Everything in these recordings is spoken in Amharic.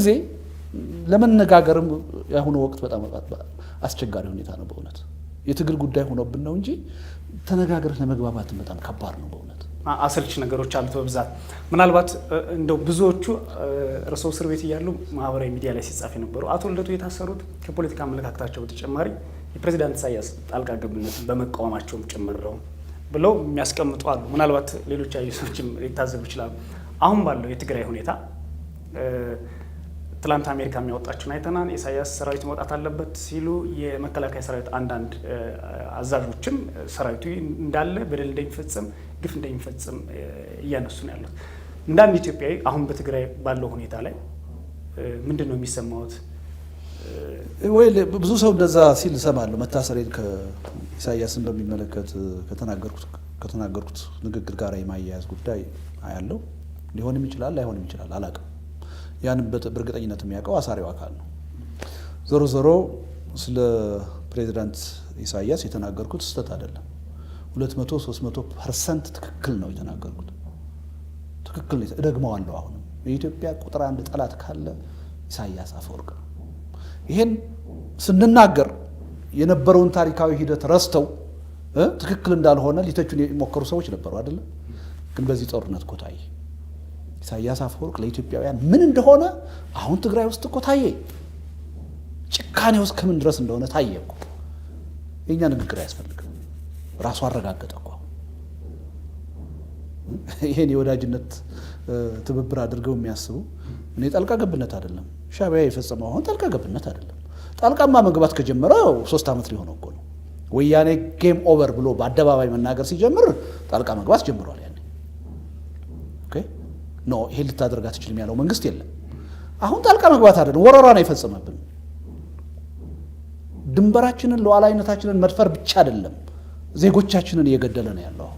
ጊዜ ለመነጋገርም ያሁኑ ወቅት በጣም አስቸጋሪ ሁኔታ ነው በእውነት የትግል ጉዳይ ሆኖብን ነው እንጂ ተነጋግረን ለመግባባት በጣም ከባድ ነው በእውነት አሰልች ነገሮች አሉት በብዛት ምናልባት እንደው ብዙዎቹ ርዕሰ እስር ቤት እያሉ ማህበራዊ ሚዲያ ላይ ሲጻፍ የነበሩ አቶ ልደቱ የታሰሩት ከፖለቲካ አመለካከታቸው በተጨማሪ የፕሬዝዳንት ኢሳያስ ጣልቃ ገብነትን በመቃወማቸውም ጭምር ነው ብለው የሚያስቀምጡ አሉ ምናልባት ሌሎች አዩሶችም ሊታዘቡ ይችላሉ አሁን ባለው የትግራይ ሁኔታ ትላንት አሜሪካ የሚያወጣችውን አይተናል ኢሳያስ ሰራዊት መውጣት አለበት ሲሉ የመከላከያ ሰራዊት አንዳንድ አዛዦችም ሰራዊቱ እንዳለ በደል እንደሚፈጽም ግፍ እንደሚፈጽም እያነሱ ነው ያሉት እንዳንድ ኢትዮጵያዊ አሁን በትግራይ ባለው ሁኔታ ላይ ምንድነው የሚሰማውት ወይ ብዙ ሰው እንደዛ ሲል ሰማለሁ መታሰሬን ከኢሳያስን በሚመለከት ከተናገርኩት ንግግር ጋር የማያያዝ ጉዳይ አያለው ሊሆንም ይችላል ላይሆንም ይችላል አላውቅም ያን በእርግጠኝነት የሚያውቀው አሳሪው አካል ነው ዞሮ ዞሮ ስለ ፕሬዝዳንት ኢሳያስ የተናገርኩት ስህተት አይደለም 200-300% ትክክል ነው የተናገርኩት ትክክል ነው እደግመዋለሁ አሁንም የኢትዮጵያ ቁጥር አንድ ጠላት ካለ ኢሳያስ አፈወርቅ ነው ይሄን ስንናገር የነበረውን ታሪካዊ ሂደት ረስተው ትክክል እንዳልሆነ ሊተቹን የሞከሩ ሰዎች ነበሩ አይደል ግን በዚህ ጦርነት ኮታይ ኢሳያስ አፈወርቅ ለኢትዮጵያውያን ምን እንደሆነ አሁን ትግራይ ውስጥ እኮ ታየ ጭካኔ ውስጥ ከምን ድረስ እንደሆነ ታየ እኮ የኛ ንግግር ያስፈልጋል ራሱ አረጋገጠ እኮ ይሄን የወዳጅነት ትብብር አድርገው የሚያስቡ እኔ ጣልቃ ገብነት አይደለም ሻዕቢያ የፈጸመው አሁን ጣልቃ ገብነት አይደለም ጣልቃማ መግባት ከጀመረው 3 ዓመት ሊሆነው እኮ ነው ወያኔ ጌም ኦቨር ብሎ በአደባባይ መናገር ሲጀምር ጣልቃ መግባት ጀምሯል ያኔ ኦኬ ኖ ይሄ ልታደርጋ ትችልም ያለው መንግስት የለም አሁን ጣልቃ መግባት አይደለም ወረራ ነው የፈጸመብን ድንበራችንን ሉዓላዊነታችንን መድፈር ብቻ አይደለም ዜጎቻችንን እየገደለ ነው ያለው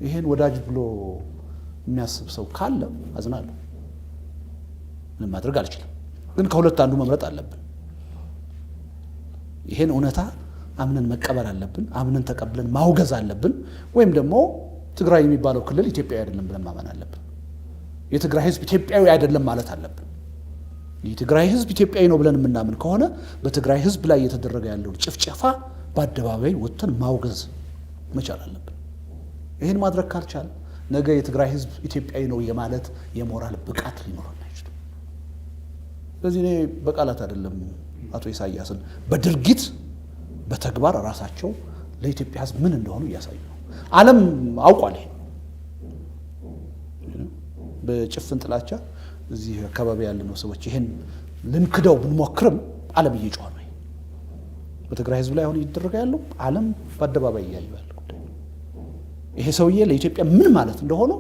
ይሄን ወዳጅ ብሎ የሚያስብ ሰው ካለ አዝናለሁ ምን ማድረግ አልችልም ግን ከሁለት አንዱ መምረጥ አለብን ይሄን እውነታ አምነን መቀበል አለብን አምነን ተቀብለን ማውገዝ አለብን ወይም ደግሞ ትግራይ የሚባለው ክልል ኢትዮጵያዊ አይደለም ብለን ማመን አለብን የትግራይ ህዝብ ኢትዮጵያዊ አይደለም ማለት አለብን የትግራይ ህዝብ ኢትዮጵያዊ ነው ብለን የምናምን ከሆነ በትግራይ ህዝብ ላይ እየተደረገ ያለው ጭፍጨፋ በአደባባይ ወጥተን ማውገዝ መቻል አለብን ይሄን ማድረግ ካልቻለ ነገ የትግራይ ህዝብ ኢትዮጵያዊ ነው የማለት የሞራል ብቃት ሊኖረን አይችልም ስለዚህ እኔ በቃላት አይደለም አቶ ኢሳያስን በድርጊት በተግባር ራሳቸው ለኢትዮጵያ ህዝብ ምን እንደሆኑ እያሳዩ ነው ዓለም አውቋል በጭፍን ጥላቻ እዚህ አካባቢ ያለነው ሰዎች ይሄን ልንክደው ብንሞክርም ዓለም እየጮኸ ነው በትግራይ ህዝብ ላይ አሁን እየተደረገ ያለው ዓለም በአደባባይ እያዩ ያለው ይሄ ሰውዬ ለኢትዮጵያ ምን ማለት እንደሆነ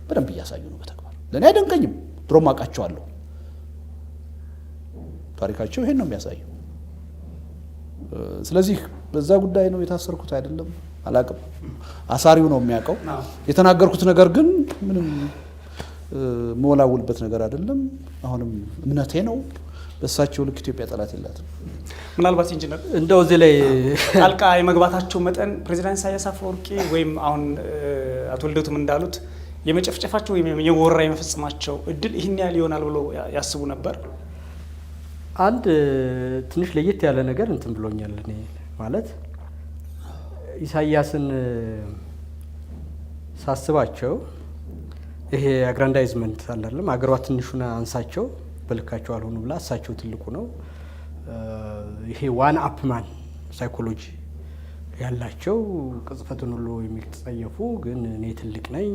በደንብ እያሳዩ ነው በተግባር ለኔ አይደንቀኝም ድሮም አውቃቸዋለሁ ታሪካቸው ይሄን ነው የሚያሳየው ስለዚህ በዛ ጉዳይ ነው የታሰርኩት አይደለም አላቅም አሳሪው ነው የሚያውቀው የተናገርኩት ነገር ግን ምንም ሞላውልበት ነገር አይደለም አሁንም እምነቴ ነው በሳቸው ልክ ኢትዮጵያ ጠላት የላትም ምናልባት ኢንጂነር እንደው እዚህ ላይ ጣልቃ የመግባታቸው መጠን ፕሬዝዳንት ኢሳያስ አፈወርቂ ወይም አሁን አቶ ልደቱም እንዳሉት የመጨፍጨፋቸው ወይም የወረራ የመፈጸማቸው እድል ይህን ያህል ይሆናል ብሎ ያስቡ ነበር አንድ ትንሽ ለየት ያለ ነገር እንትን ብሎኛል እኔ ማለት ኢሳያስን ሳስባቸው ይሄ አግራንዳይዝመንት አይደለም አገሯ ትንሹና አንሳቸው በልካቸው አልሆኑ ብላ እሳቸው ትልቁ ነው ይሄ ዋን አፕማን ሳይኮሎጂ ያላቸው ቅጽፈቱን ሁሉ የሚጸየፉ ግን እኔ ትልቅ ነኝ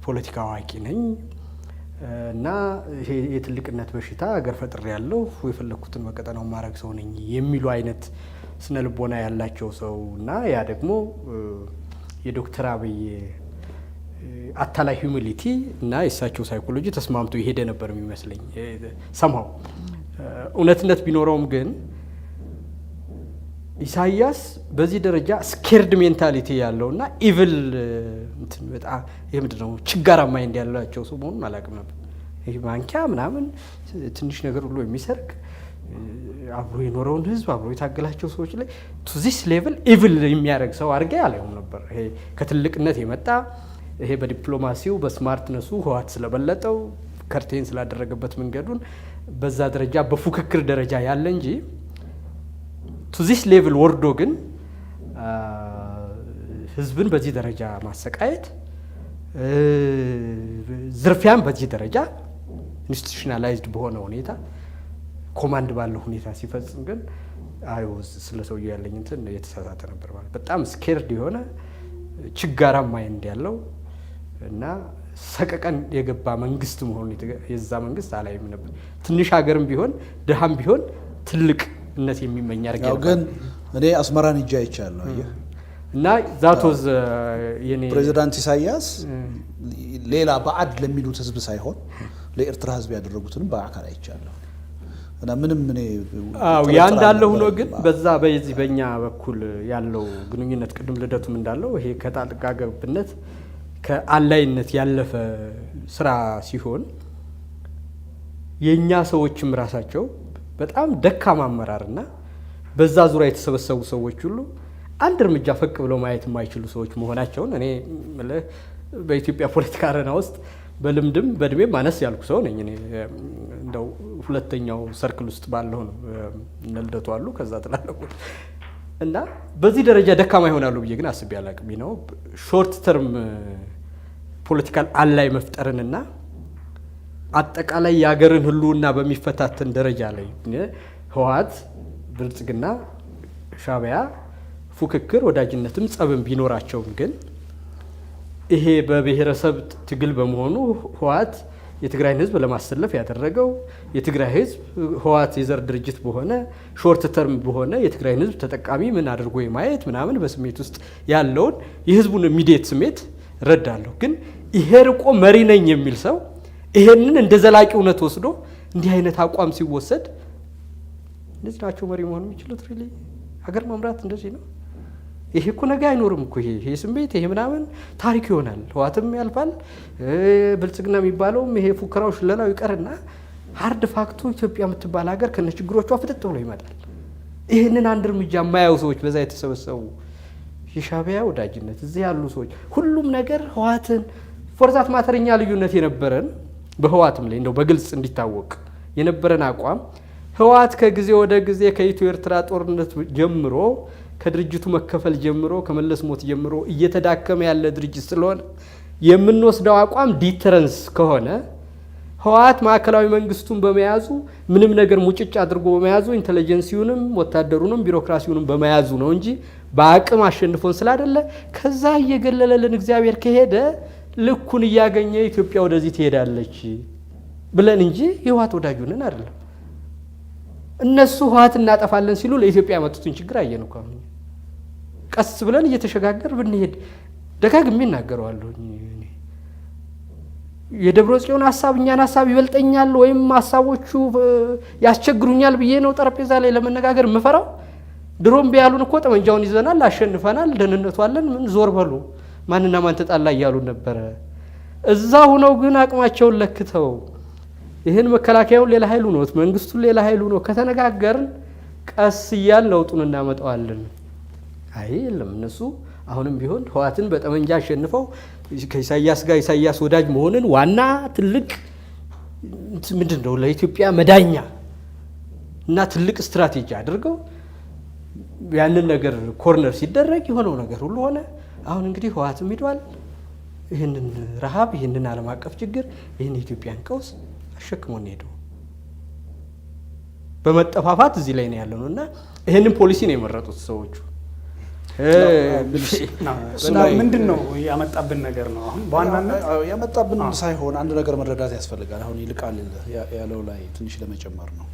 ፖለቲካ አዋቂ ነኝ እና ይሄ የትልቅነት በሽታ አገር ፈጥሬ ያለው የፈለኩትን በቀጠናው ማረግ ሰው ነኝ የሚሉ አይነት ስነ ልቦና ያላቸው ሰው እና ያ ደግሞ የዶክተር አብይ አታላይ ሂዩሚሊቲ እና የሳቸው ሳይኮሎጂ ተስማምቶ ይሄደ ነበር የሚመስለኝ ሰማው እውነትነት ቢኖረውም ግን ኢሳያስ በዚህ ደረጃ ስኬርድ ሜንታሊቲ ያለውና ኢቪል እንትን በጣም የምንድነው ችጋራ ማይንድ ያላቸው ሰው መሆኑን አላውቅም ነበር ይሄ ማንኪያ ምናምን ትንሽ ነገር ሁሉ የሚሰርቅ አብሮ የኖረውን ህዝብ አብሮ የታገላቸው ሰዎች ላይ ቱ ዚስ ሌቭል ኢቪል የሚያደርግ ሰው አድርጌ አላየሁም ነበር ይሄ ከትልቅነት የመጣ ይሄ በዲፕሎማሲው በስማርትነሱ ህዋት ስለበለጠው ከርቴን ስላደረገበት መንገዱን በዛ ደረጃ በፉክክር ደረጃ ያለ እንጂ ቱ ዚስ ሌቭል ወርዶ ግን ህዝብን በዚህ ደረጃ ማሰቃየት ዝርፊያን በዚህ ደረጃ ኢንስቲቱሽናላይዝድ በሆነ ሁኔታ ኮማንድ ባለው ሁኔታ ሲፈጽም ግን አይወዝ ስለ ሰውየው ያለኝ እንትን የተሳሳተ ነበር ማለት በጣም ስኬርድ የሆነ ችጋራም ማይንድ ያለው እና ሰቀቀን የገባ መንግስት መሆኑን የዛ መንግስት አላይም ነበር። ትንሽ ሀገርም ቢሆን ድሃም ቢሆን ትልቅነት የሚመኝ አርጋው ግን እኔ አስመራን ሂጄ አይቻለሁ አየህ እና ዛቶዝ የኔ ፕሬዝዳንት ኢሳይያስ ሌላ ባዕድ ለሚሉት ህዝብ ሳይሆን ለኤርትራ ህዝብ ያደረጉትን በአካል አይቻለሁ እና ምንም እኔ ያ እንዳለ ሆኖ ግን በዛ በዚህ በእኛ በኩል ያለው ግንኙነት ቅድም ልደቱም እንዳለው ይሄ ከጣልቃ ገብነት ከአላይነት ያለፈ ስራ ሲሆን የኛ ሰዎችም ራሳቸው በጣም ደካማ አመራርና በዛ ዙሪያ የተሰበሰቡ ሰዎች ሁሉ አንድ እርምጃ ፈቅ ብለው ማየት የማይችሉ ሰዎች መሆናቸውን እኔ በኢትዮጵያ ፖለቲካ አረና ውስጥ በልምድም በእድሜም ማነስ ያልኩ ሰው ነኝ። እኔ እንደው ሁለተኛው ሰርክል ውስጥ ባለው ነው ልደቱ አሉ ከዛ ተላለቁት እና በዚህ ደረጃ ደካማ ይሆናሉ ብዬ ግን አስቤ አላቅም ነው ሾርት ተርም ፖለቲካል አላይ መፍጠርንና አጠቃላይ ያገርን ህልውና በሚፈታተን ደረጃ ላይ ህወሓት ብልጽግና ሻዕቢያ ፉክክር ወዳጅነትም ጸብም ቢኖራቸውም ግን ይሄ በብሔረሰብ ትግል በመሆኑ ህወሓት የትግራይን ህዝብ ለማሰለፍ ያደረገው የትግራይ ህዝብ ህወሓት የዘር ድርጅት በሆነ ሾርት ተርም በሆነ የትግራይን ህዝብ ተጠቃሚ ምን አድርጎ የማየት ምናምን በስሜት ውስጥ ያለውን የህዝቡን ኢሚዲየት ስሜት ረዳለሁ። ግን ይሄ ርቆ መሪ ነኝ የሚል ሰው ይሄንን እንደ ዘላቂ እውነት ወስዶ እንዲህ አይነት አቋም ሲወሰድ እንደዚህ ናቸው መሪ መሆን የሚችሉት ሪሊ ሀገር መምራት እንደዚህ ነው። ይሄ እኮ ነገ አይኖርም እኮ ይሄ ስሜት ይሄ ምናምን ታሪክ ይሆናል። ህወሓትም ያልፋል ብልጽግና የሚባለውም ይሄ ፉከራው ሽለላው ይቀርና ሃርድ ፋክቱ ኢትዮጵያ የምትባል ሀገር ከነ ችግሮቿ ፍጥጥ ብሎ ይመጣል። ይሄንን አንድ እርምጃ የማያዩ ሰዎች በዛ የተሰበሰቡ የሻዕቢያ ወዳጅነት እዚህ ያሉ ሰዎች ሁሉም ነገር ህወሓትን ፎርዛት ማተርኛ ልዩነት የነበረን በህወሓትም ላይ እንደው በግልጽ እንዲታወቅ የነበረን አቋም ህወሓት ከጊዜ ወደ ጊዜ ከኢትዮ ኤርትራ ጦርነት ጀምሮ ከድርጅቱ መከፈል ጀምሮ ከመለስ ሞት ጀምሮ እየተዳከመ ያለ ድርጅት ስለሆነ የምንወስደው አቋም ዲተረንስ ከሆነ ህወሓት ማዕከላዊ መንግስቱን በመያዙ ምንም ነገር ሙጭጭ አድርጎ በመያዙ ኢንተለጀንሲውንም ወታደሩንም ቢሮክራሲውንም በመያዙ ነው እንጂ በአቅም አሸንፎን ስላደለ ከዛ እየገለለልን እግዚአብሔር ከሄደ ልኩን እያገኘ ኢትዮጵያ ወደዚህ ትሄዳለች ብለን እንጂ የህወሓት ወዳጁንን አይደለም። እነሱ ህወሓት እናጠፋለን ሲሉ ለኢትዮጵያ ያመጡትን ችግር አየን እኮ አሁን ቀስ ብለን እየተሸጋገር ብንሄድ ደጋግሜ እናገረዋለሁ። የደብረ ጽዮን ሐሳብ እኛን ሐሳብ ይበልጠኛል ወይም ሐሳቦቹ ያስቸግሩኛል ብዬ ነው ጠረጴዛ ላይ ለመነጋገር ምፈራው። ድሮም ቢያሉን እኮ ጠመንጃውን ይዘናል አሸንፈናል ደህንነቱ አለን ምን ዞር በሉ ማንና ማን ተጣላ እያሉ ነበር። እዛ ሆነው ግን አቅማቸውን ለክተው ይሄን መከላከያውን ሌላ ኃይሉ ነው መንግስቱን ሌላ ኃይሉ ነው ከተነጋገርን ቀስ ይያል ለውጡን እናመጣዋለን። አይ የለም እነሱ አሁንም ቢሆን ህወሓትን በጠመንጃ አሸንፈው ከኢሳይያስ ጋር ኢሳይያስ ወዳጅ መሆንን ዋና ትልቅ ምንድነው ለኢትዮጵያ መዳኛ እና ትልቅ ስትራቴጂ አድርገው ያንን ነገር ኮርነር ሲደረግ የሆነው ነገር ሁሉ ሆነ። አሁን እንግዲህ ህወሓትም ሄዷል። ይሄንን ረሃብ ይሄንን ዓለም አቀፍ ችግር ይሄን ኢትዮጵያን ቀውስ አሸክሞ ነው በመጠፋፋት እዚህ ላይ ነው ያለውና ይሄንን ፖሊሲ ነው የመረጡት ሰዎቹ። ምንድነው ያመጣብን ነገር ነው? አሁን በዋናነት ያመጣብን ሳይሆን አንድ ነገር መረዳት ያስፈልጋል። አሁን ይልቃል ያለው ላይ ትንሽ ለመጨመር ነው።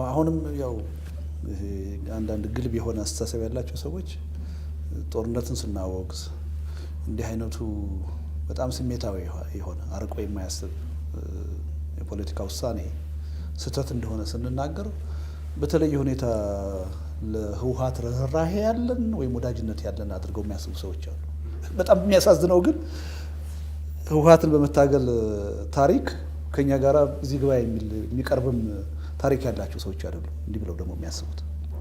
አሁንም ያው አንዳንድ ግልብ የሆነ አስተሳሰብ ያላቸው ሰዎች ጦርነትን ስናወግዝ እንዲህ አይነቱ በጣም ስሜታዊ የሆነ አርቆ የማያስብ የፖለቲካ ውሳኔ ስህተት እንደሆነ ስንናገር በተለየ ሁኔታ ለህወሓት ርህራሄ ያለን ወይም ወዳጅነት ያለን አድርገው የሚያስቡ ሰዎች አሉ። በጣም የሚያሳዝነው ግን ህወሓትን በመታገል ታሪክ ከኛ ጋራ እዚህ ግባ የሚቀርብም ታሪክ ያላቸው ሰዎች አይደሉም እንዲህ ብለው ደግሞ የሚያስቡት።